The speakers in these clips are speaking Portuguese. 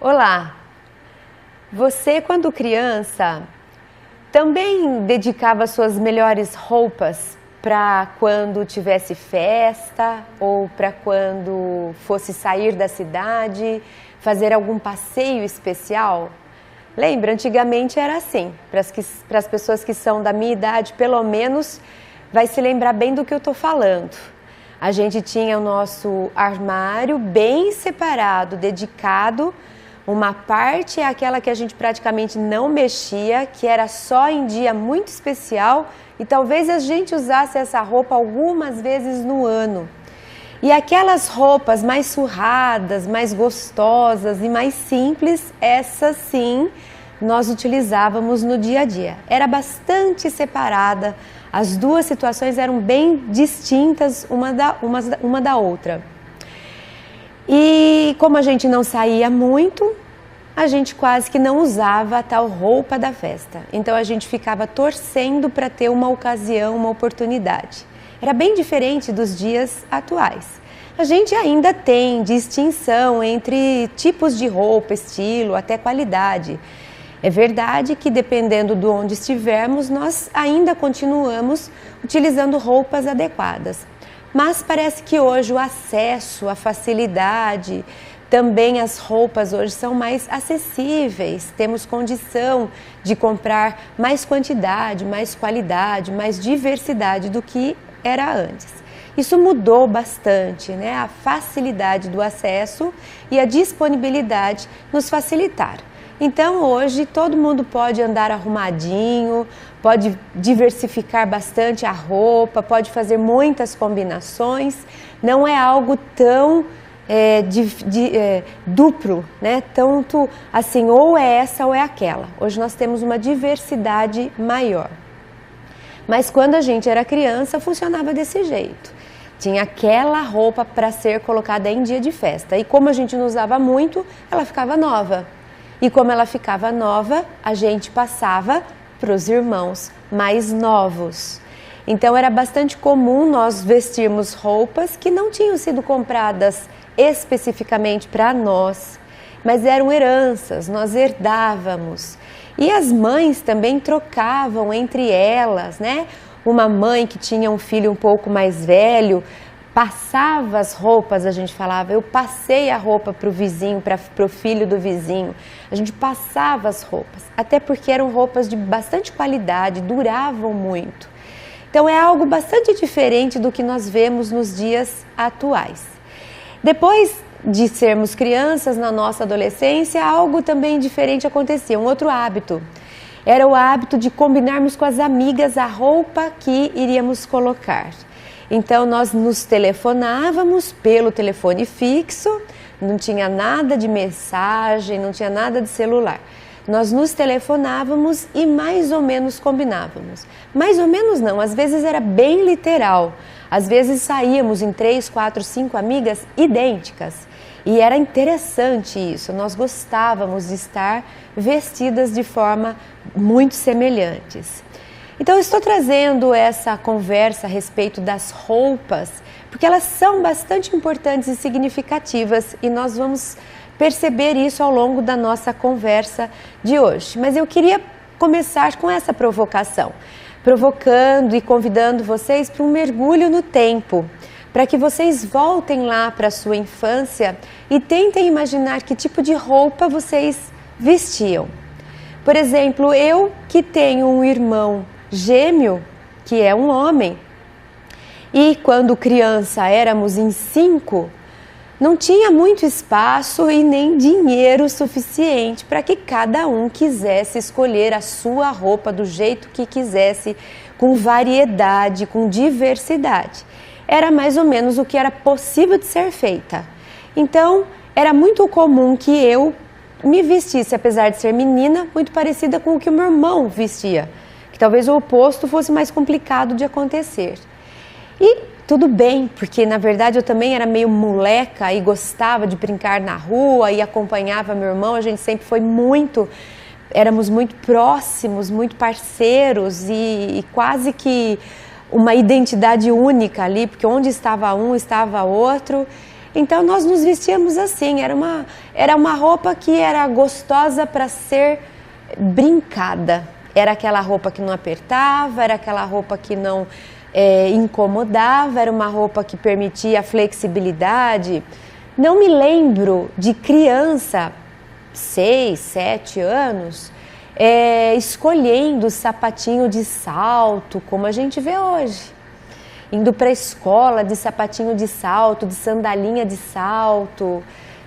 Olá! Você, quando criança, também dedicava suas melhores roupas para quando tivesse festa ou para quando fosse sair da cidade, fazer algum passeio especial? Lembra, antigamente era assim. Para as pessoas que são da minha idade, pelo menos, vai se lembrar bem do que eu estou falando. A gente tinha o nosso armário bem separado, dedicado. Uma parte é aquela que a gente praticamente não mexia, que era só em dia muito especial e talvez a gente usasse essa roupa algumas vezes no ano. E aquelas roupas mais surradas, mais gostosas e mais simples, essas sim nós utilizávamos no dia a dia. Era bastante separada, as duas situações eram bem distintas uma da outra. E como a gente não saía muito, a gente quase que não usava a tal roupa da festa. Então a gente ficava torcendo para ter uma ocasião, uma oportunidade. Era bem diferente dos dias atuais. A gente ainda tem distinção entre tipos de roupa, estilo, até qualidade. É verdade que dependendo de onde estivermos, nós ainda continuamos utilizando roupas adequadas. Mas parece que hoje o acesso, a facilidade, também as roupas hoje são mais acessíveis, temos condição de comprar mais quantidade, mais qualidade, mais diversidade do que era antes. Isso mudou bastante, né? A facilidade do acesso e a disponibilidade nos facilitaram. Então hoje todo mundo pode andar arrumadinho, pode diversificar bastante a roupa, pode fazer muitas combinações, não é algo tão duplo, né? Tanto assim, ou é essa ou é aquela. Hoje nós temos uma diversidade maior. Mas quando a gente era criança funcionava desse jeito. Tinha aquela roupa para ser colocada em dia de festa e como a gente não usava muito, ela ficava nova. E como ela ficava nova, a gente passava para os irmãos mais novos. Então era bastante comum nós vestirmos roupas que não tinham sido compradas especificamente para nós, mas eram heranças, nós herdávamos. E as mães também trocavam entre elas, né? Uma mãe que tinha um filho um pouco mais velho, passava as roupas, a gente falava, eu passei a roupa para o vizinho, para o filho do vizinho. A gente passava as roupas, até porque eram roupas de bastante qualidade, duravam muito. Então é algo bastante diferente do que nós vemos nos dias atuais. Depois de sermos crianças, na nossa adolescência, algo também diferente acontecia, um outro hábito. Era o hábito de combinarmos com as amigas a roupa que iríamos colocar. Então nós nos telefonávamos pelo telefone fixo, não tinha nada de mensagem, não tinha nada de celular. Nós nos telefonávamos e mais ou menos combinávamos. Mais ou menos não, às vezes era bem literal. Às vezes saíamos em 3, 4, 5 amigas idênticas. E era interessante isso, nós gostávamos de estar vestidas de forma muito semelhantes. Então eu estou trazendo essa conversa a respeito das roupas, porque elas são bastante importantes e significativas e nós vamos perceber isso ao longo da nossa conversa de hoje. Mas eu queria começar com essa provocação, provocando e convidando vocês para um mergulho no tempo, para que vocês voltem lá para a sua infância e tentem imaginar que tipo de roupa vocês vestiam. Por exemplo, eu que tenho um irmão gêmeo, que é um homem, e quando criança éramos em 5, não tinha muito espaço e nem dinheiro suficiente para que cada um quisesse escolher a sua roupa do jeito que quisesse, com variedade, com diversidade. Era mais ou menos o que era possível de ser feita. Então, era muito comum que eu me vestisse, apesar de ser menina, muito parecida com o que o meu irmão vestia. Que talvez o oposto fosse mais complicado de acontecer. E tudo bem, porque na verdade eu também era meio moleca e gostava de brincar na rua e acompanhava meu irmão. A gente sempre foi éramos muito próximos, muito parceiros e quase que uma identidade única ali, porque onde estava um, estava outro. Então nós nos vestíamos assim, era uma roupa que era gostosa para ser brincada. Era aquela roupa que não apertava, era aquela roupa que não incomodava, era uma roupa que permitia flexibilidade. Não me lembro de criança, 6, 7 anos, escolhendo sapatinho de salto, como a gente vê hoje. Indo para a escola de sapatinho de salto, de sandalinha de salto.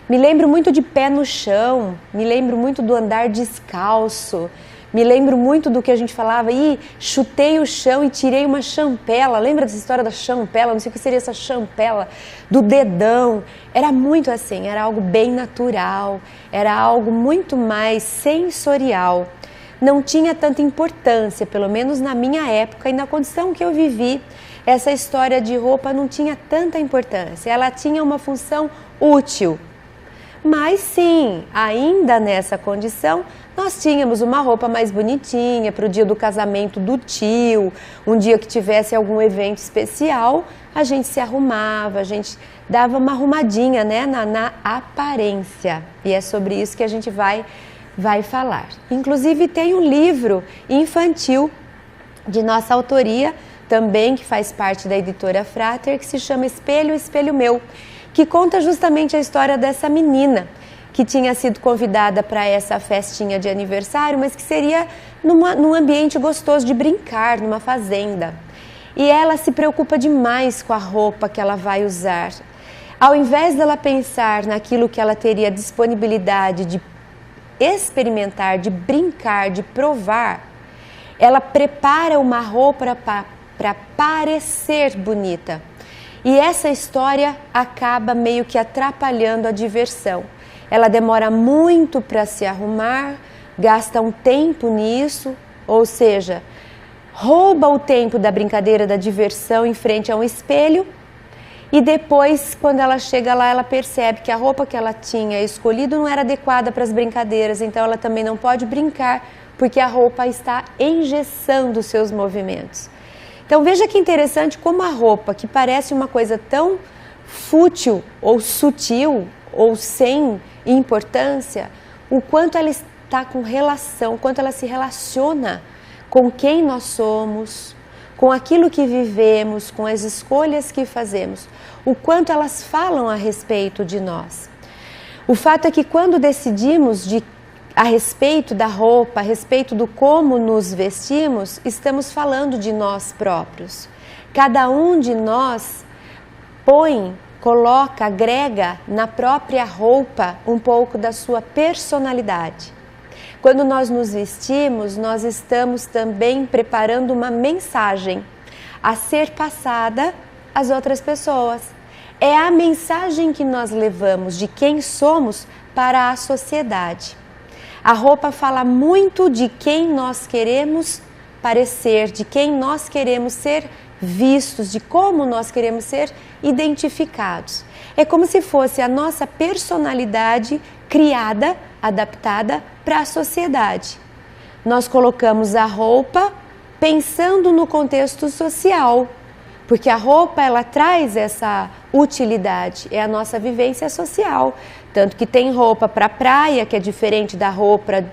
Me lembro muito de pé no chão, me lembro muito do andar descalço, me lembro muito do que a gente falava, chutei o chão e tirei uma champela. Lembra dessa história da champela? Não sei o que seria essa champela, do dedão. Era muito assim, era algo bem natural, era algo muito mais sensorial. Não tinha tanta importância, pelo menos na minha época e na condição que eu vivi. Essa história de roupa não tinha tanta importância, ela tinha uma função útil. Mas sim, ainda nessa condição, nós tínhamos uma roupa mais bonitinha para o dia do casamento do tio, um dia que tivesse algum evento especial, a gente se arrumava, a gente dava uma arrumadinha, né, na aparência. E é sobre isso que a gente vai falar. Inclusive tem um livro infantil de nossa autoria, também que faz parte da editora Frater, que se chama Espelho, Espelho Meu, que conta justamente a história dessa menina que tinha sido convidada para essa festinha de aniversário, mas que seria num ambiente gostoso de brincar, numa fazenda. E ela se preocupa demais com a roupa que ela vai usar. Ao invés dela pensar naquilo que ela teria disponibilidade de experimentar, de brincar, de provar, ela prepara uma roupa para parecer bonita. E essa história acaba meio que atrapalhando a diversão. Ela demora muito para se arrumar, gasta um tempo nisso, ou seja, rouba o tempo da brincadeira, da diversão em frente a um espelho. E depois, quando ela chega lá, ela percebe que a roupa que ela tinha escolhido não era adequada para as brincadeiras, então ela também não pode brincar, porque a roupa está engessando os seus movimentos. Então veja que interessante como a roupa, que parece uma coisa tão fútil ou sutil ou sem importância, o quanto ela está com relação, o quanto ela se relaciona com quem nós somos, com aquilo que vivemos, com as escolhas que fazemos, o quanto elas falam a respeito de nós. O fato é que quando decidimos a respeito da roupa, a respeito do como nos vestimos, estamos falando de nós próprios. Cada um de nós coloca, agrega na própria roupa um pouco da sua personalidade. Quando nós nos vestimos, nós estamos também preparando uma mensagem a ser passada às outras pessoas. É a mensagem que nós levamos de quem somos para a sociedade. A roupa fala muito de quem nós queremos parecer, de quem nós queremos ser vistos, de como nós queremos ser identificados. É como se fosse a nossa personalidade criada, adaptada para a sociedade. Nós colocamos a roupa pensando no contexto social, porque a roupa ela traz essa utilidade, é a nossa vivência social. Tanto que tem roupa para a praia, que é diferente da roupa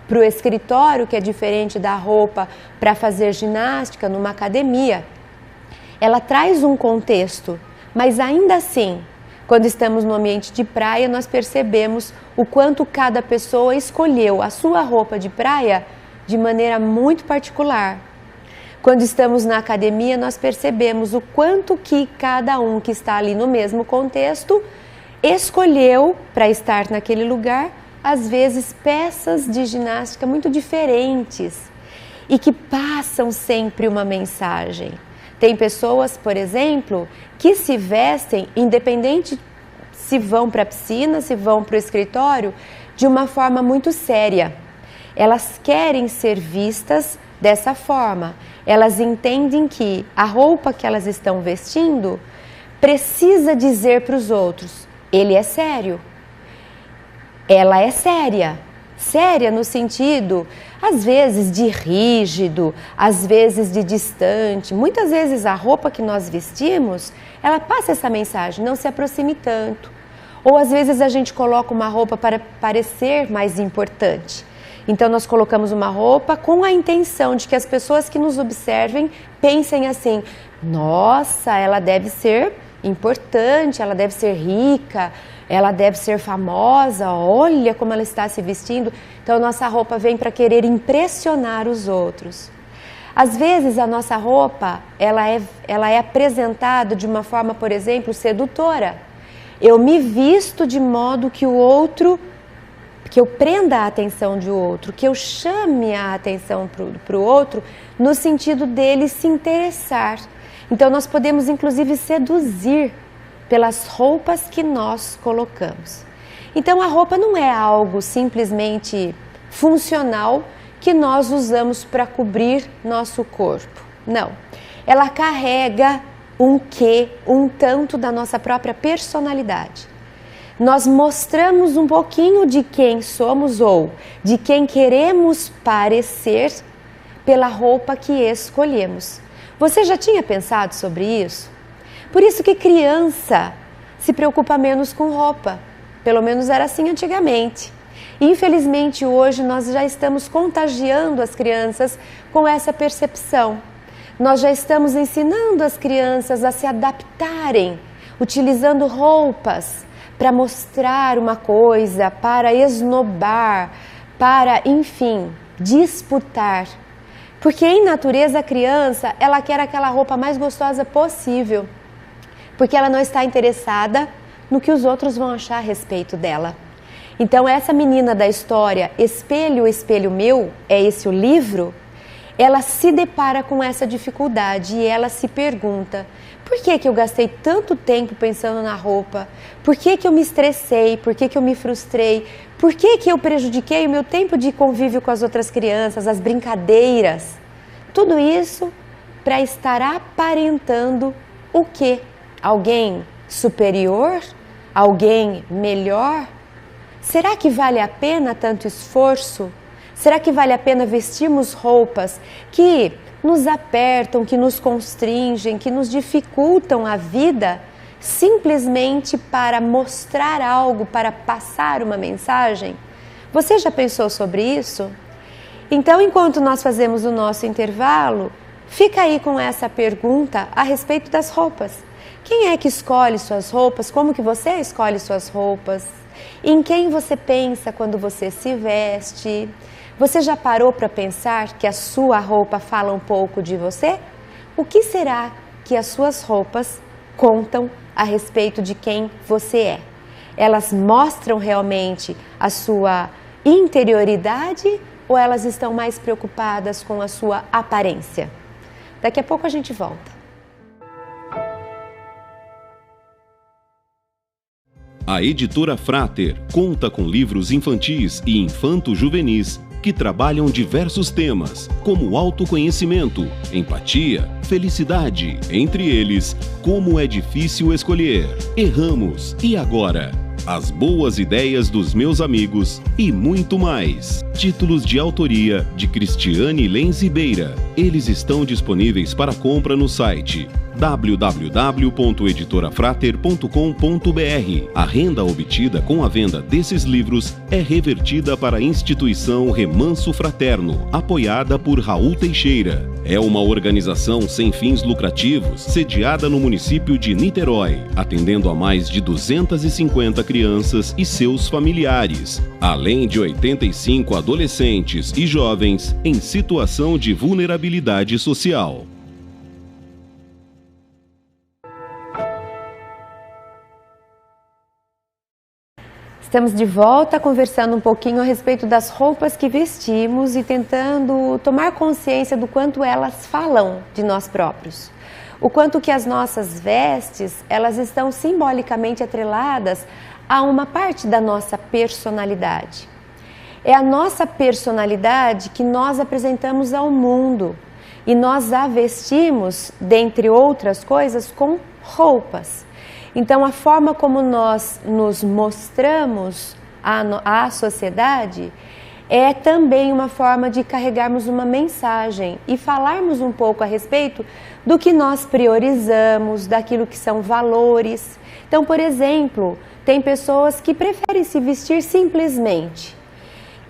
para o escritório, que é diferente da roupa para fazer ginástica numa academia. Ela traz um contexto, mas ainda assim, quando estamos no ambiente de praia, nós percebemos o quanto cada pessoa escolheu a sua roupa de praia de maneira muito particular. Quando estamos na academia, nós percebemos o quanto que cada um que está ali no mesmo contexto escolheu para estar naquele lugar, às vezes peças de ginástica muito diferentes e que passam sempre uma mensagem. Tem pessoas, por exemplo, que se vestem, independente se vão para a piscina, se vão para o escritório, de uma forma muito séria. Elas querem ser vistas dessa forma. Elas entendem que a roupa que elas estão vestindo precisa dizer para os outros: ele é sério, ela é séria, Séria no sentido, às vezes, de rígido, às vezes de distante. Muitas vezes a roupa que nós vestimos, ela passa essa mensagem, não se aproxime tanto. Ou às vezes a gente coloca uma roupa para parecer mais importante. Então nós colocamos uma roupa com a intenção de que as pessoas que nos observem pensem assim, nossa, ela deve ser importante, ela deve ser rica, ela deve ser famosa, olha como ela está se vestindo. Então nossa roupa vem para querer impressionar os outros. Às vezes a nossa roupa, ela é apresentada de uma forma, por exemplo, sedutora. Eu me visto de modo que o outro, que eu prenda a atenção de outro, que eu chame a atenção para o outro, no sentido dele se interessar. Então nós podemos inclusive seduzir pelas roupas que nós colocamos. Então a roupa não é algo simplesmente funcional que nós usamos para cobrir nosso corpo. Não. Ela carrega um quê, um tanto da nossa própria personalidade. Nós mostramos um pouquinho de quem somos ou de quem queremos parecer pela roupa que escolhemos. Você já tinha pensado sobre isso? Por isso que criança se preocupa menos com roupa. Pelo menos era assim antigamente. Infelizmente hoje nós já estamos contagiando as crianças com essa percepção. Nós já estamos ensinando as crianças a se adaptarem, utilizando roupas para mostrar uma coisa, para esnobar, para, enfim, disputar. Porque em natureza a criança, ela quer aquela roupa mais gostosa possível, porque ela não está interessada no que os outros vão achar a respeito dela. Então essa menina da história, Espelho, Espelho Meu, é esse o livro, ela se depara com essa dificuldade e ela se pergunta, por que eu gastei tanto tempo pensando na roupa? Por que eu me estressei? Por que eu me frustrei? Por que eu prejudiquei o meu tempo de convívio com as outras crianças, as brincadeiras? Tudo isso para estar aparentando o quê? Alguém superior? Alguém melhor? Será que vale a pena tanto esforço? Será que vale a pena vestirmos roupas que nos apertam, que nos constringem, que nos dificultam a vida, simplesmente para mostrar algo, para passar uma mensagem? Você já pensou sobre isso? Então, enquanto nós fazemos o nosso intervalo, fica aí com essa pergunta a respeito das roupas. Quem é que escolhe suas roupas? Como que você escolhe suas roupas? Em quem você pensa quando você se veste? Você já parou para pensar que a sua roupa fala um pouco de você? O que será que as suas roupas contam a respeito de quem você é? Elas mostram realmente a sua interioridade ou elas estão mais preocupadas com a sua aparência? Daqui a pouco a gente volta. A Editora Frater conta com livros infantis e infanto-juvenis que trabalham diversos temas, como autoconhecimento, empatia, felicidade, entre eles, como é difícil escolher, erramos e agora, as boas ideias dos meus amigos e muito mais. Títulos de autoria de Cristiane Lenzibeira. Eles estão disponíveis para compra no site www.editorafrater.com.br. A renda obtida com a venda desses livros é revertida para a instituição Remanso Fraterno, apoiada por Raul Teixeira. É uma organização sem fins lucrativos, sediada no município de Niterói, atendendo a mais de 250 crianças e seus familiares, além de 85 adolescentes e jovens em situação de vulnerabilidade social. Estamos de volta conversando um pouquinho a respeito das roupas que vestimos e tentando tomar consciência do quanto elas falam de nós próprios. O quanto que as nossas vestes, elas estão simbolicamente atreladas a uma parte da nossa personalidade. É a nossa personalidade que nós apresentamos ao mundo e nós a vestimos, dentre outras coisas, com roupas. Então, a forma como nós nos mostramos à sociedade é também uma forma de carregarmos uma mensagem e falarmos um pouco a respeito do que nós priorizamos, daquilo que são valores. Então, por exemplo, tem pessoas que preferem se vestir simplesmente,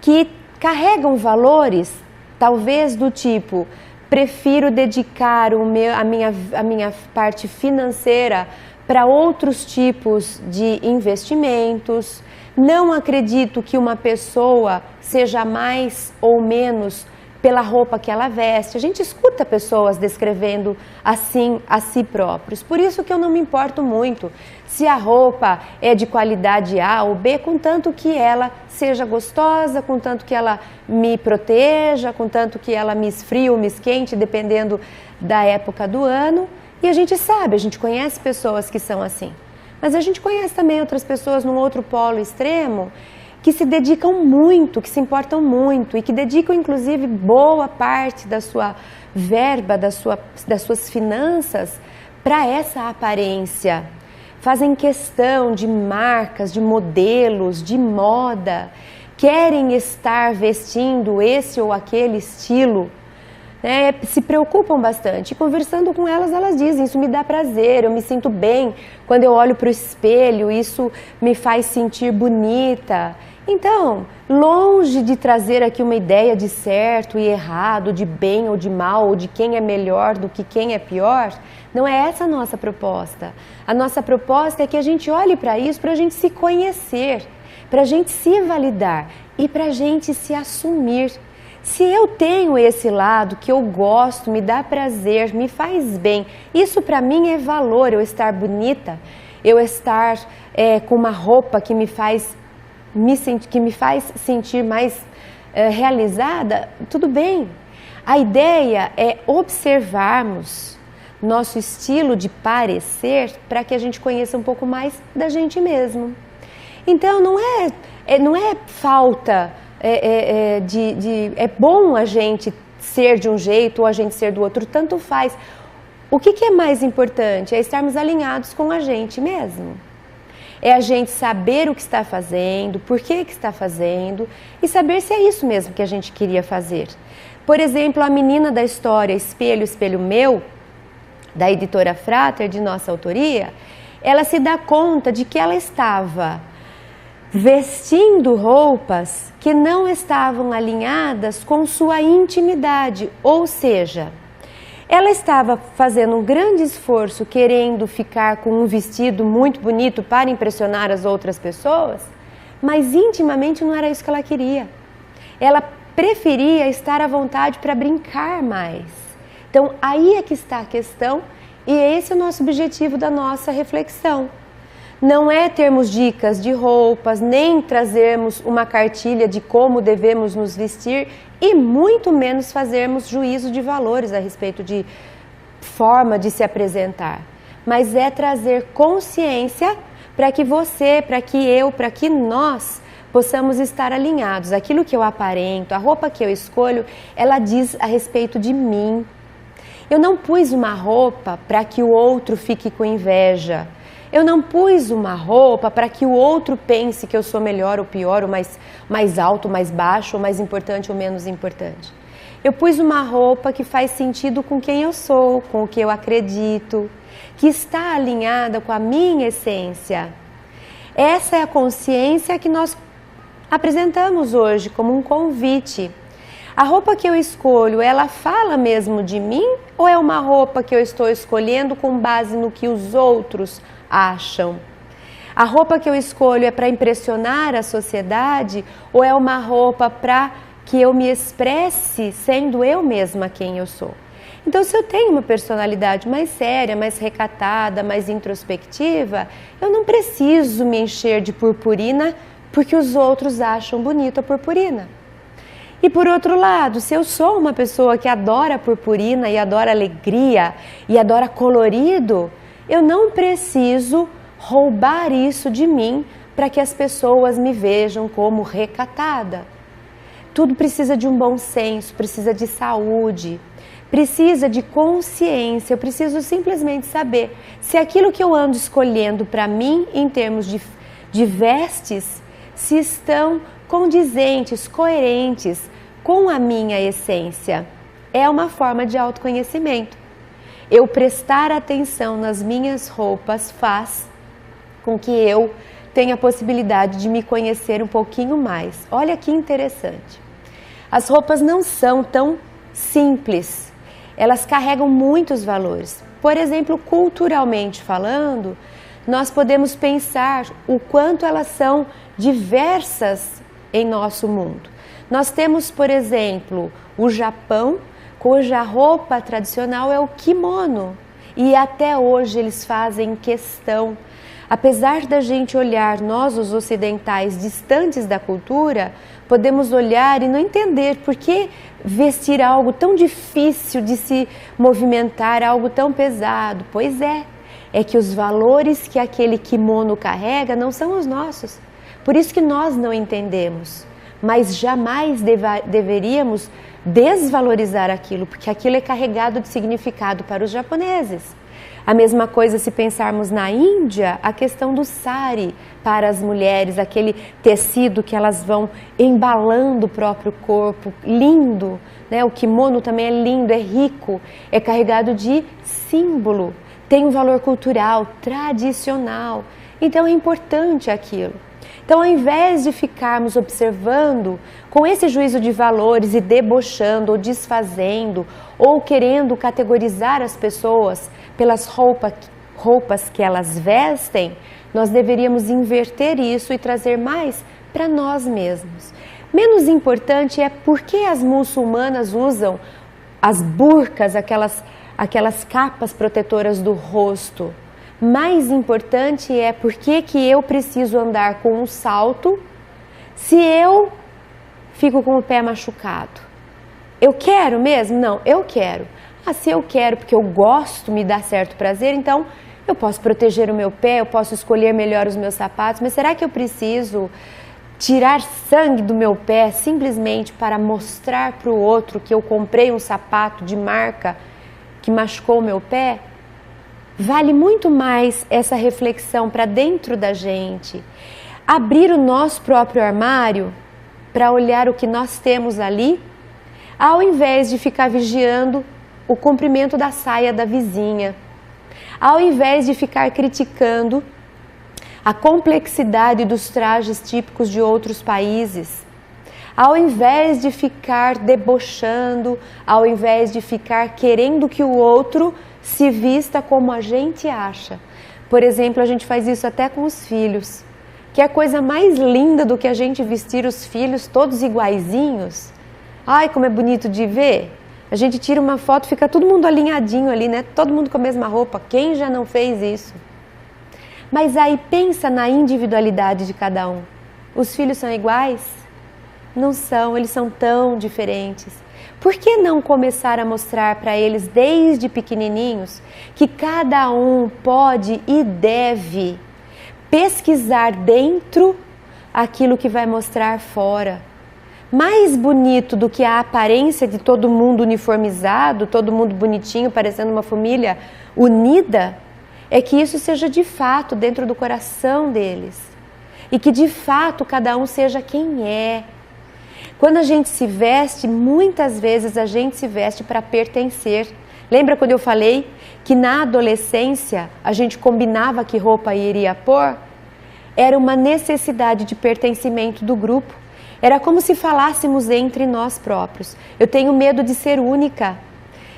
que carregam valores, talvez do tipo, prefiro dedicar a minha parte financeira para outros tipos de investimentos. Não acredito que uma pessoa seja mais ou menos pela roupa que ela veste. A gente escuta pessoas descrevendo assim a si próprios. Por isso que eu não me importo muito se a roupa é de qualidade A ou B, contanto que ela seja gostosa, contanto que ela me proteja, contanto que ela me esfrie ou me esquente, dependendo da época do ano. E a gente sabe, a gente conhece pessoas que são assim. Mas a gente conhece também outras pessoas num outro polo extremo que se dedicam muito, que se importam muito e que dedicam inclusive boa parte da sua verba, das suas finanças para essa aparência. Fazem questão de marcas, de modelos, de moda, querem estar vestindo esse ou aquele estilo. Se preocupam bastante. E conversando com elas, elas dizem, isso me dá prazer, eu me sinto bem quando eu olho para o espelho, isso me faz sentir bonita. Então, longe de trazer aqui uma ideia de certo e errado, de bem ou de mal, ou de quem é melhor do que quem é pior, não é essa a nossa proposta. A nossa proposta é que a gente olhe para isso, para a gente se conhecer, para a gente se validar e para a gente se assumir. Se eu tenho esse lado que eu gosto, me dá prazer, me faz bem, isso para mim é valor, eu estar bonita, eu estar com uma roupa que me faz sentir mais realizada, tudo bem. A ideia é observarmos nosso estilo de parecer para que a gente conheça um pouco mais da gente mesmo. Então não é falta... É bom a gente ser de um jeito ou a gente ser do outro, tanto faz. O que é mais importante? É estarmos alinhados com a gente mesmo. É a gente saber o que está fazendo, por que está fazendo e saber se é isso mesmo que a gente queria fazer. Por exemplo, a menina da história Espelho, Espelho Meu, da editora Frater, de nossa autoria, ela se dá conta de que ela estava vestindo roupas que não estavam alinhadas com sua intimidade, ou seja, ela estava fazendo um grande esforço querendo ficar com um vestido muito bonito para impressionar as outras pessoas, mas intimamente não era isso que ela queria. Ela preferia estar à vontade para brincar mais. Então aí é que está a questão e esse é o nosso objetivo da nossa reflexão. Não é termos dicas de roupas, nem trazermos uma cartilha de como devemos nos vestir e muito menos fazermos juízo de valores a respeito de forma de se apresentar. Mas é trazer consciência para que você, para que eu, para que nós possamos estar alinhados. Aquilo que eu aparento, a roupa que eu escolho, ela diz a respeito de mim. Eu não pus uma roupa para que o outro fique com inveja. Eu não pus uma roupa para que o outro pense que eu sou melhor ou pior, ou mais alto, mais baixo, ou mais importante ou menos importante. Eu pus uma roupa que faz sentido com quem eu sou, com o que eu acredito, que está alinhada com a minha essência. Essa é a consciência que nós apresentamos hoje como um convite. A roupa que eu escolho, ela fala mesmo de mim ou é uma roupa que eu estou escolhendo com base no que os outros acham? A roupa que eu escolho é para impressionar a sociedade ou é uma roupa para que eu me expresse sendo eu mesma quem eu sou? Então, se eu tenho uma personalidade mais séria, mais recatada, mais introspectiva, eu não preciso me encher de purpurina porque os outros acham bonita a purpurina. E por outro lado, se eu sou uma pessoa que adora purpurina e adora alegria e adora colorido, eu não preciso roubar isso de mim para que as pessoas me vejam como recatada. Tudo precisa de um bom senso, precisa de saúde, precisa de consciência. Eu preciso simplesmente saber se aquilo que eu ando escolhendo para mim em termos de vestes, se estão condizentes, coerentes com a minha essência. É uma forma de autoconhecimento. Eu prestar atenção nas minhas roupas faz com que eu tenha a possibilidade de me conhecer um pouquinho mais. Olha que interessante. As roupas não são tão simples, elas carregam muitos valores. Por exemplo, culturalmente falando, nós podemos pensar o quanto elas são diversas em nosso mundo. Nós temos, por exemplo, o Japão, cuja roupa tradicional é o kimono, e até hoje eles fazem questão. Apesar da gente olhar, nós os ocidentais, distantes da cultura, podemos olhar e não entender por que vestir algo tão difícil de se movimentar, algo tão pesado. Pois é que os valores que aquele kimono carrega não são os nossos. Por isso que nós não entendemos, mas jamais deveríamos desvalorizar aquilo, porque aquilo é carregado de significado para os japoneses. A mesma coisa se pensarmos na Índia, a questão do sari para as mulheres, aquele tecido que elas vão embalando o próprio corpo, lindo, né? O kimono também é lindo, é rico, é carregado de símbolo, tem um valor cultural, tradicional, então é importante aquilo. Então, ao invés de ficarmos observando com esse juízo de valores e debochando ou desfazendo ou querendo categorizar as pessoas pelas roupas que elas vestem, nós deveríamos inverter isso e trazer mais para nós mesmos. Menos importante é por que as muçulmanas usam as burcas, aquelas capas protetoras do rosto. Mais importante é por que eu preciso andar com um salto se eu fico com o pé machucado. Eu quero mesmo? Não, eu quero. Se eu quero porque eu gosto, me dá certo prazer, então eu posso proteger o meu pé, eu posso escolher melhor os meus sapatos, mas será que eu preciso tirar sangue do meu pé simplesmente para mostrar para o outro que eu comprei um sapato de marca que machucou o meu pé? Vale muito mais essa reflexão para dentro da gente, abrir o nosso próprio armário para olhar o que nós temos ali, ao invés de ficar vigiando o comprimento da saia da vizinha, ao invés de ficar criticando a complexidade dos trajes típicos de outros países, ao invés de ficar debochando, ao invés de ficar querendo que o outro se vista como a gente acha. Por exemplo, a gente faz isso até com os filhos, que é a coisa mais linda do que a gente vestir os filhos todos iguaizinhos. Ai, como é bonito de ver. A gente tira uma foto, fica todo mundo alinhadinho ali, né? Todo mundo com a mesma roupa. Quem já não fez isso? Mas aí pensa na individualidade de cada um. Os filhos são iguais? Não são, eles são tão diferentes. Por que não começar a mostrar para eles desde pequenininhos que cada um pode e deve pesquisar dentro aquilo que vai mostrar fora? Mais bonito do que a aparência de todo mundo uniformizado, todo mundo bonitinho, parecendo uma família unida, é que isso seja de fato dentro do coração deles e que de fato cada um seja quem é. Quando a gente se veste, muitas vezes a gente se veste para pertencer. Lembra quando eu falei que na adolescência a gente combinava que roupa iria pôr? Era uma necessidade de pertencimento do grupo. Era como se falássemos entre nós próprios. Eu tenho medo de ser única.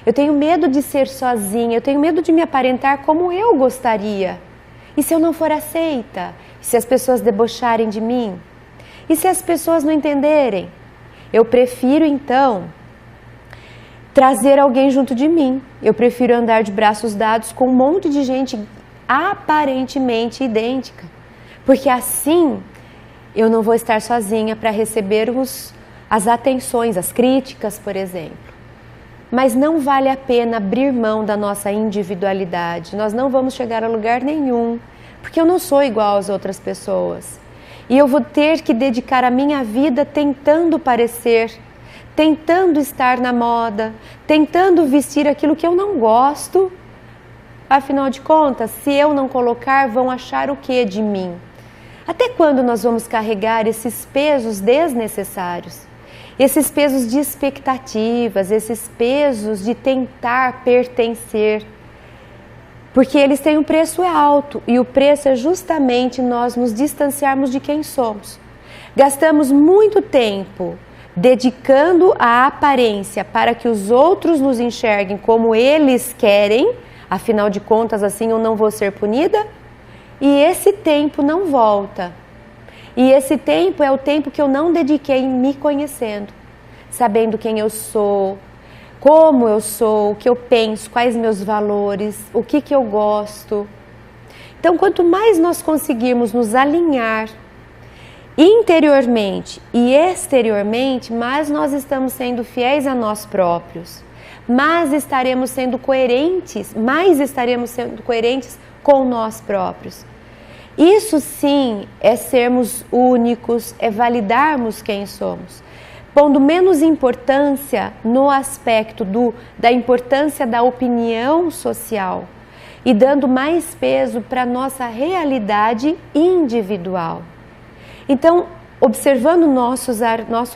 Eu tenho medo de ser sozinha. Eu tenho medo de me aparentar como eu gostaria. E se eu não for aceita? E se as pessoas debocharem de mim? E se as pessoas não entenderem? Eu prefiro, então, trazer alguém junto de mim. Eu prefiro andar de braços dados com um monte de gente aparentemente idêntica. Porque assim eu não vou estar sozinha para receber as atenções, as críticas, por exemplo. Mas não vale a pena abrir mão da nossa individualidade. Nós não vamos chegar a lugar nenhum, porque eu não sou igual às outras pessoas. E eu vou ter que dedicar a minha vida tentando parecer, tentando estar na moda, tentando vestir aquilo que eu não gosto. Afinal de contas, se eu não colocar, vão achar o que de mim? Até quando nós vamos carregar esses pesos desnecessários? Esses pesos de expectativas, esses pesos de tentar pertencer? Porque eles têm um preço alto, e o preço é justamente nós nos distanciarmos de quem somos. Gastamos muito tempo dedicando a aparência para que os outros nos enxerguem como eles querem, afinal de contas, assim eu não vou ser punida, e esse tempo não volta. E esse tempo é o tempo que eu não dediquei me conhecendo, sabendo quem eu sou, como eu sou, o que eu penso, quais meus valores, o que eu gosto. Então, quanto mais nós conseguirmos nos alinhar interiormente e exteriormente, mais nós estamos sendo fiéis a nós próprios, mais estaremos sendo coerentes com nós próprios. Isso sim é sermos únicos, é validarmos quem somos, pondo menos importância no aspecto da importância da opinião social e dando mais peso para a nossa realidade individual. Então, observando nosso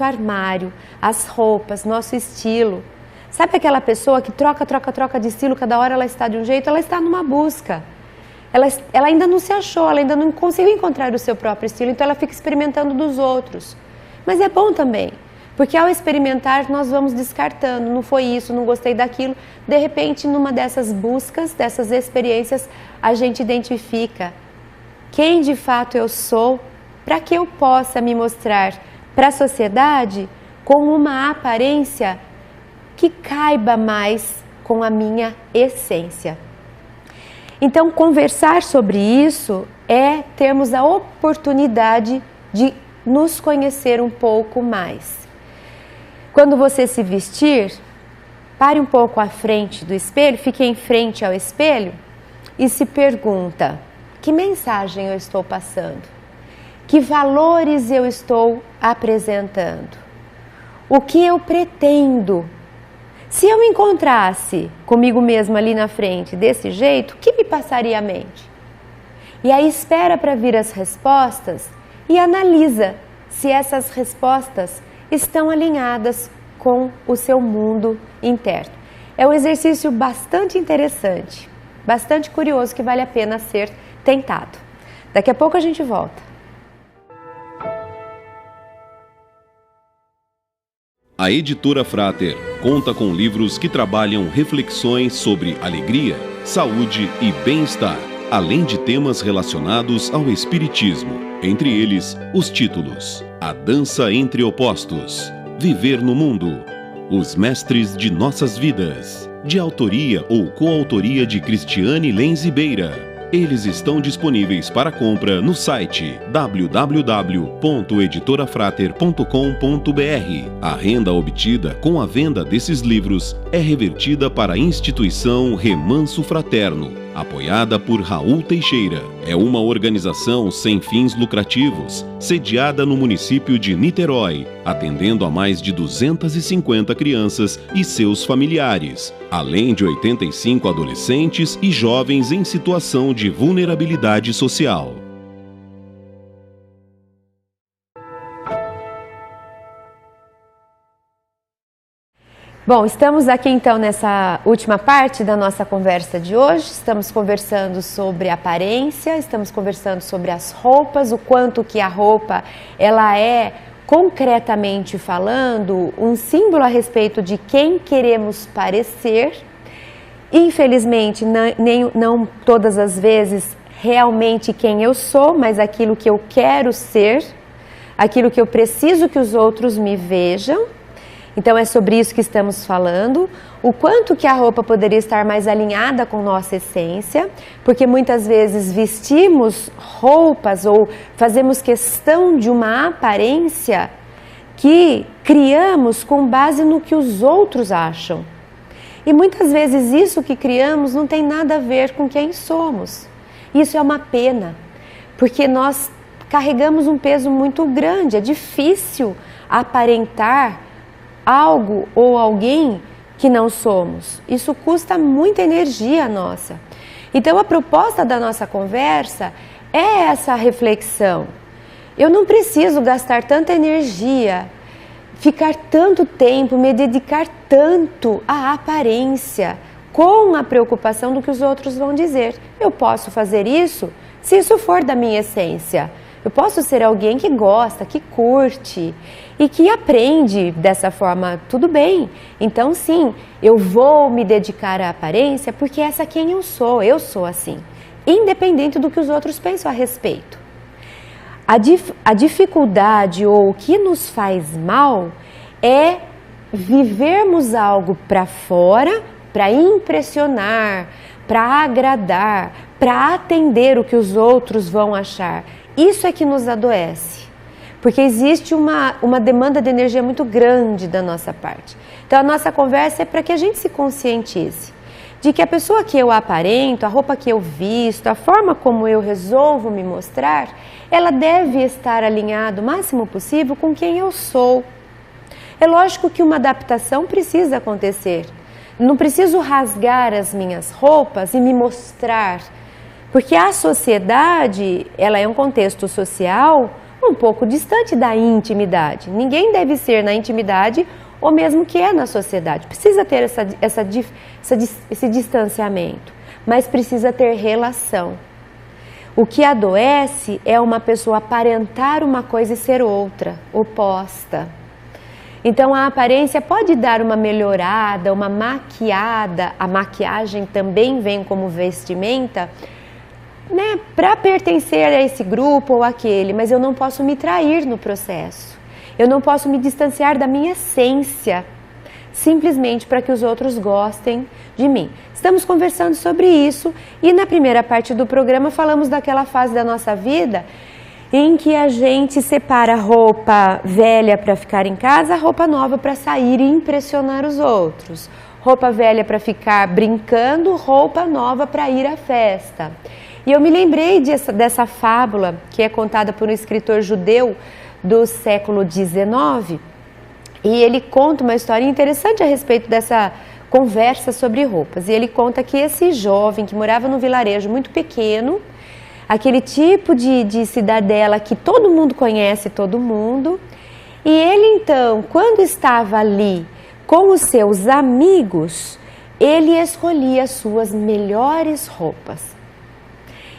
armário, as roupas, nosso estilo, sabe aquela pessoa que troca de estilo, cada hora ela está de um jeito, ela está numa busca. Ela ainda não se achou, ela ainda não conseguiu encontrar o seu próprio estilo, então ela fica experimentando dos outros. Mas é bom também, porque ao experimentar nós vamos descartando, não foi isso, não gostei daquilo. De repente, numa dessas buscas, dessas experiências, a gente identifica quem de fato eu sou, para que eu possa me mostrar para a sociedade com uma aparência que caiba mais com a minha essência. Então, conversar sobre isso é termos a oportunidade de nos conhecer um pouco mais. Quando você se vestir, pare um pouco à frente do espelho, fique em frente ao espelho e se pergunta: que mensagem eu estou passando? Que valores eu estou apresentando? O que eu pretendo? Se eu me encontrasse comigo mesma ali na frente desse jeito, o que me passaria à mente? E aí espera para vir as respostas e analisa se essas respostas estão alinhadas com o seu mundo interno. É um exercício bastante interessante, bastante curioso, que vale a pena ser tentado. Daqui a pouco a gente volta. A Editora Frater conta com livros que trabalham reflexões sobre alegria, saúde e bem-estar, além de temas relacionados ao espiritismo. Entre eles, os títulos: A Dança entre Opostos, Viver no Mundo, Os Mestres de Nossas Vidas, de autoria ou coautoria de Cristiane Lenz Beira. Eles estão disponíveis para compra no site www.editorafrater.com.br. A renda obtida com a venda desses livros é revertida para a instituição Remanso Fraterno, apoiada por Raul Teixeira. É uma organização sem fins lucrativos, sediada no município de Niterói, atendendo a mais de 250 crianças e seus familiares, além de 85 adolescentes e jovens em situação de vulnerabilidade social. Bom, estamos aqui então nessa última parte da nossa conversa de hoje. Estamos conversando sobre aparência, estamos conversando sobre as roupas, o quanto que a roupa ela é, concretamente falando, um símbolo a respeito de quem queremos parecer. Infelizmente, não todas as vezes realmente quem eu sou, mas aquilo que eu quero ser, aquilo que eu preciso que os outros me vejam. Então é sobre isso que estamos falando, o quanto que a roupa poderia estar mais alinhada com nossa essência, porque muitas vezes vestimos roupas ou fazemos questão de uma aparência que criamos com base no que os outros acham. E muitas vezes isso que criamos não tem nada a ver com quem somos. Isso é uma pena, porque nós carregamos um peso muito grande, é difícil aparentar algo ou alguém que não somos. Isso custa muita energia nossa. Então a proposta da nossa conversa é essa reflexão. Eu não preciso gastar tanta energia, ficar tanto tempo, me dedicar tanto à aparência, com a preocupação do que os outros vão dizer. Eu posso fazer isso se isso for da minha essência. Eu posso ser alguém que gosta, que curte e que aprende dessa forma, tudo bem. Então sim, eu vou me dedicar à aparência porque essa é quem eu sou assim, independente do que os outros pensam a respeito. A dificuldade ou o que nos faz mal é vivermos algo para fora, para impressionar, para agradar, para atender o que os outros vão achar. Isso é que nos adoece, porque existe uma demanda de energia muito grande da nossa parte. Então a nossa conversa é para que a gente se conscientize de que a pessoa que eu aparento, a roupa que eu visto, a forma como eu resolvo me mostrar, ela deve estar alinhada o máximo possível com quem eu sou. É lógico que uma adaptação precisa acontecer. Não preciso rasgar as minhas roupas e me mostrar, porque a sociedade, ela é um contexto social um pouco distante da intimidade. Ninguém deve ser na intimidade ou mesmo que é na sociedade. Precisa ter esse distanciamento, mas precisa ter relação. O que adoece é uma pessoa aparentar uma coisa e ser outra, oposta. Então a aparência pode dar uma melhorada, uma maquiada, a maquiagem também vem como vestimenta, né, para pertencer a esse grupo ou aquele, mas eu não posso me trair no processo. Eu não posso me distanciar da minha essência, simplesmente para que os outros gostem de mim. Estamos conversando sobre isso e na primeira parte do programa falamos daquela fase da nossa vida em que a gente separa roupa velha para ficar em casa, roupa nova para sair e impressionar os outros. Roupa velha para ficar brincando, roupa nova para ir à festa. E eu me lembrei dessa fábula que é contada por um escritor judeu do século XIX. E ele conta uma história interessante a respeito dessa conversa sobre roupas. E ele conta que esse jovem que morava num vilarejo muito pequeno, aquele tipo de cidadela que todo mundo conhece todo mundo, e ele então, quando estava ali com os seus amigos, ele escolhia as suas melhores roupas.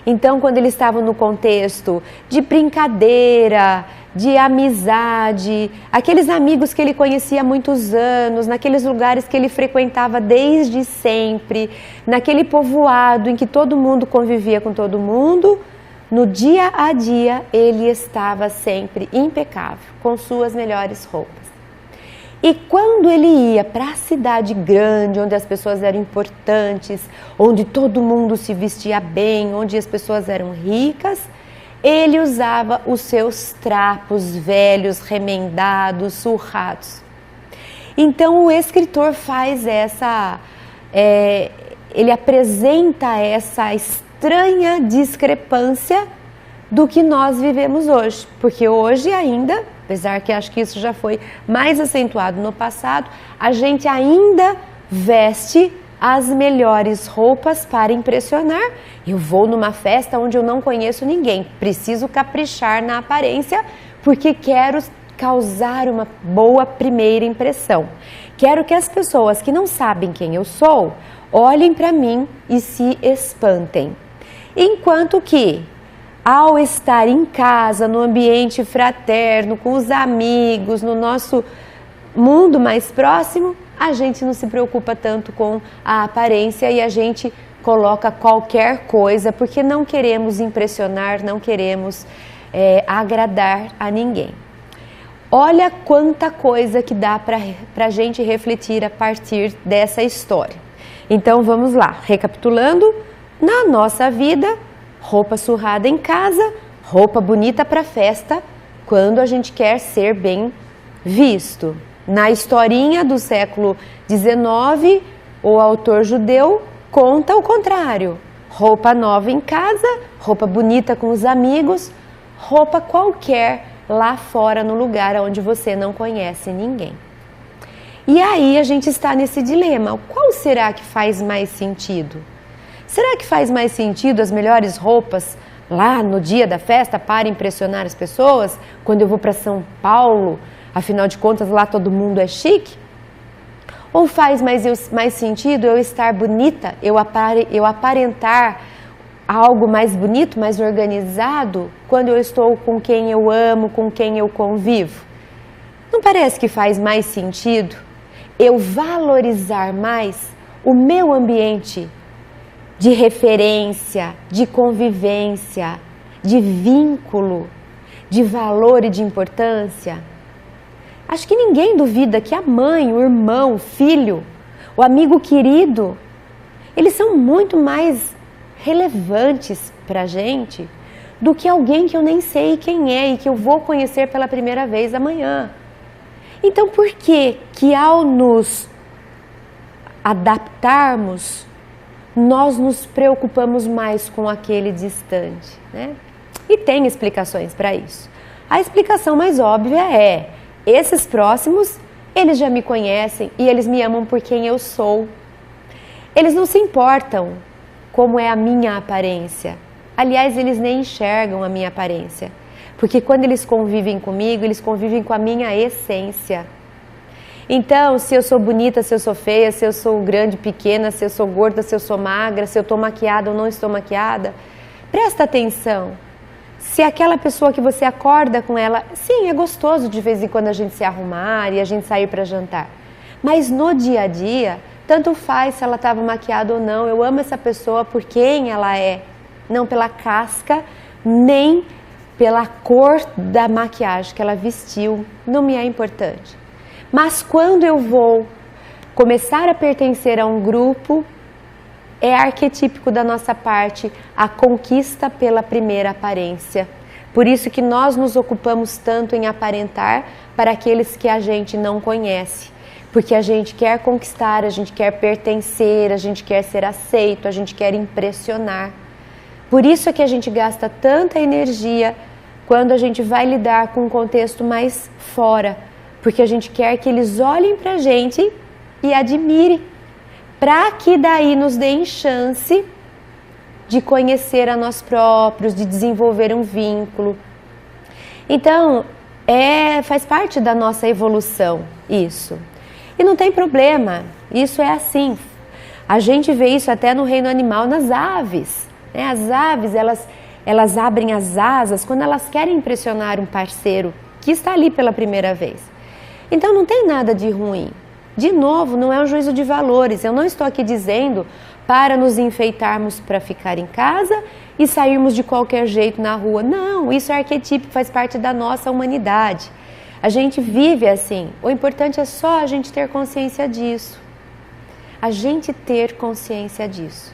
Então, quando eles estavam no contexto de brincadeira, de amizade, aqueles amigos que ele conhecia há muitos anos, naqueles lugares que ele frequentava desde sempre, naquele povoado em que todo mundo convivia com todo mundo, no dia a dia ele estava sempre impecável, com suas melhores roupas. E quando ele ia para a cidade grande, onde as pessoas eram importantes, onde todo mundo se vestia bem, onde as pessoas eram ricas, ele usava os seus trapos velhos, remendados, surrados. Então o escritor faz ele apresenta essa estranha discrepância do que nós vivemos hoje, porque hoje ainda, apesar que acho que isso já foi mais acentuado no passado, a gente ainda veste as melhores roupas para impressionar. Eu vou numa festa onde eu não conheço ninguém, preciso caprichar na aparência porque quero causar uma boa primeira impressão. Quero que as pessoas que não sabem quem eu sou olhem para mim e se espantem. Enquanto que, ao estar em casa, no ambiente fraterno, com os amigos, no nosso mundo mais próximo, a gente não se preocupa tanto com a aparência e a gente coloca qualquer coisa porque não queremos impressionar, não queremos agradar a ninguém. Olha quanta coisa que dá para a gente refletir a partir dessa história. Então vamos lá, recapitulando, na nossa vida, roupa surrada em casa, roupa bonita para festa, quando a gente quer ser bem visto. Na historinha do século XIX, o autor judeu conta o contrário. Roupa nova em casa, roupa bonita com os amigos, roupa qualquer lá fora no lugar onde você não conhece ninguém. E aí a gente está nesse dilema, qual será que faz mais sentido? Será que faz mais sentido as melhores roupas lá no dia da festa para impressionar as pessoas, quando eu vou para São Paulo, afinal de contas lá todo mundo é chique? Ou faz mais sentido eu estar bonita, eu aparentar algo mais bonito, mais organizado, quando eu estou com quem eu amo, com quem eu convivo? Não parece que faz mais sentido eu valorizar mais o meu ambiente de referência, de convivência, de vínculo, de valor e de importância? Acho que ninguém duvida que a mãe, o irmão, o filho, o amigo querido, eles são muito mais relevantes para a gente do que alguém que eu nem sei quem é e que eu vou conhecer pela primeira vez amanhã. Então, por que ao nos adaptarmos, nós nos preocupamos mais com aquele distante, né? E tem explicações para isso. A explicação mais óbvia é: esses próximos, eles já me conhecem e eles me amam por quem eu sou. Eles não se importam como é a minha aparência. Aliás, eles nem enxergam a minha aparência. Porque quando eles convivem comigo, eles convivem com a minha essência. Então, se eu sou bonita, se eu sou feia, se eu sou grande, pequena, se eu sou gorda, se eu sou magra, se eu estou maquiada ou não estou maquiada, presta atenção. Se aquela pessoa que você acorda com ela, sim, é gostoso de vez em quando a gente se arrumar e a gente sair para jantar. Mas no dia a dia, tanto faz se ela estava maquiada ou não. Eu amo essa pessoa por quem ela é, não pela casca, nem pela cor da maquiagem que ela vestiu. Não me é importante. Mas quando eu vou começar a pertencer a um grupo, é arquetípico da nossa parte a conquista pela primeira aparência. Por isso que nós nos ocupamos tanto em aparentar para aqueles que a gente não conhece. Porque a gente quer conquistar, a gente quer pertencer, a gente quer ser aceito, a gente quer impressionar. Por isso é que a gente gasta tanta energia quando a gente vai lidar com um contexto mais fora. Porque a gente quer que eles olhem para a gente e admirem, para que daí nos deem chance de conhecer a nós próprios, de desenvolver um vínculo. Então, faz parte da nossa evolução isso. E não tem problema, isso é assim. A gente vê isso até no reino animal, nas aves. Né? As aves, elas abrem as asas quando elas querem impressionar um parceiro que está ali pela primeira vez. Então não tem nada de ruim. De novo, não é um juízo de valores. Eu não estou aqui dizendo para nos enfeitarmos para ficar em casa e sairmos de qualquer jeito na rua. Não, isso é arquetípico, faz parte da nossa humanidade. A gente vive assim. O importante é só a gente ter consciência disso. A gente ter consciência disso.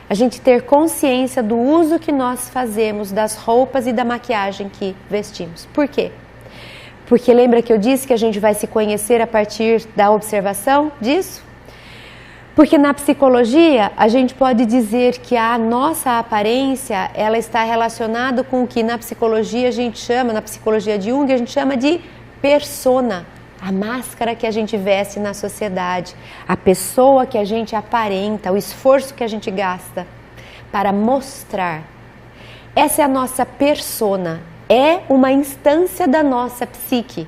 A gente ter consciência do uso que nós fazemos das roupas e da maquiagem que vestimos. Por quê? Porque lembra que eu disse que a gente vai se conhecer a partir da observação disso? Porque na psicologia a gente pode dizer que a nossa aparência ela está relacionada com o que na psicologia a gente chama, na psicologia de Jung, a gente chama de persona, a máscara que a gente veste na sociedade, a pessoa que a gente aparenta, o esforço que a gente gasta para mostrar. Essa é a nossa persona, é uma instância da nossa psique.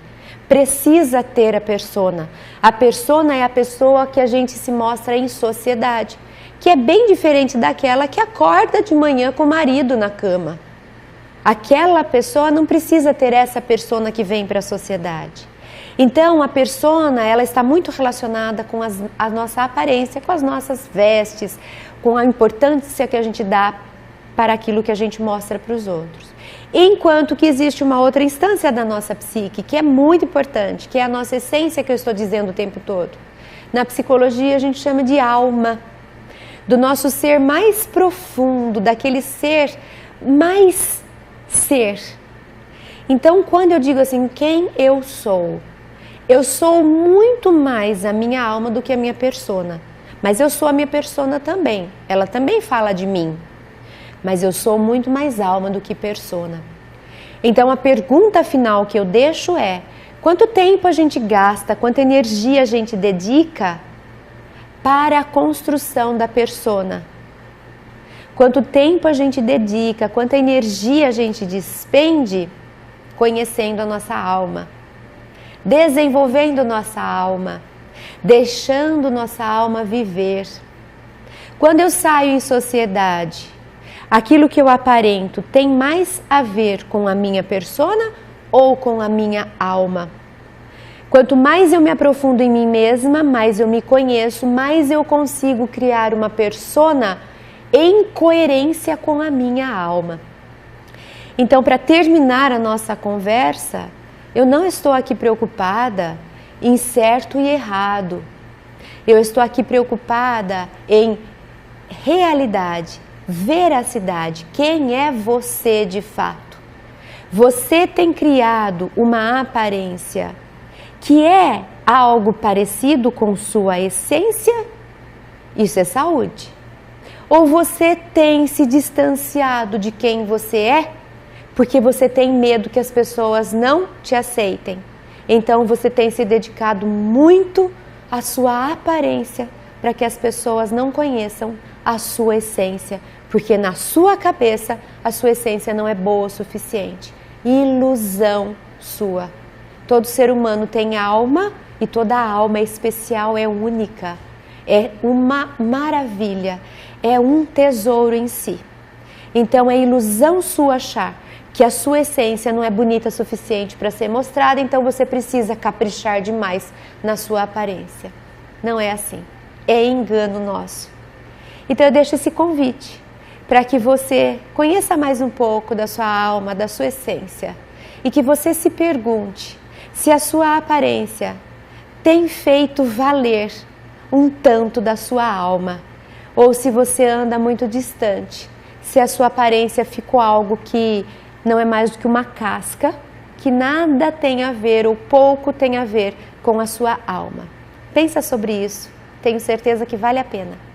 Precisa ter a persona. A persona é a pessoa que a gente se mostra em sociedade, que é bem diferente daquela que acorda de manhã com o marido na cama. Aquela pessoa não precisa ter essa persona que vem para a sociedade. Então, a persona, ela está muito relacionada com a nossa aparência, com as nossas vestes, com a importância que a gente dá para aquilo que a gente mostra para os outros. Enquanto que existe uma outra instância da nossa psique, que é muito importante, que é a nossa essência que eu estou dizendo o tempo todo. Na psicologia a gente chama de alma, do nosso ser mais profundo, daquele ser mais ser. Então, quando eu digo assim, quem eu sou muito mais a minha alma do que a minha persona. Mas eu sou a minha persona também, ela também fala de mim. Mas eu sou muito mais alma do que persona. Então a pergunta final que eu deixo é: quanto tempo a gente gasta, quanta energia a gente dedica para a construção da persona? quanto tempo a gente dedica, quanta energia a gente despende conhecendo a nossa alma, desenvolvendo nossa alma, deixando nossa alma viver. Quando eu saio em sociedade, aquilo que eu aparento tem mais a ver com a minha persona ou com a minha alma? Quanto mais eu me aprofundo em mim mesma, mais eu me conheço, mais eu consigo criar uma persona em coerência com a minha alma. Então, para terminar a nossa conversa, eu não estou aqui preocupada em certo e errado. Eu estou aqui preocupada em realidade, veracidade. Quem é você de fato? Você tem criado uma aparência que é algo parecido com sua essência? Isso é saúde. Ou você tem se distanciado de quem você é porque você tem medo que as pessoas não te aceitem? Então você tem se dedicado muito à sua aparência para que as pessoas não conheçam a sua essência, porque na sua cabeça a sua essência não é boa o suficiente. Ilusão sua. Todo ser humano tem alma e toda alma é especial, é única, é uma maravilha, é um tesouro em si. Então é ilusão sua achar que a sua essência não é bonita o suficiente para ser mostrada, então você precisa caprichar demais na sua aparência. Não é assim, é engano nosso. Então eu deixo esse convite para que você conheça mais um pouco da sua alma, da sua essência, e que você se pergunte se a sua aparência tem feito valer um tanto da sua alma, ou se você anda muito distante, se a sua aparência ficou algo que não é mais do que uma casca, que nada tem a ver ou pouco tem a ver com a sua alma. Pensa sobre isso, tenho certeza que vale a pena.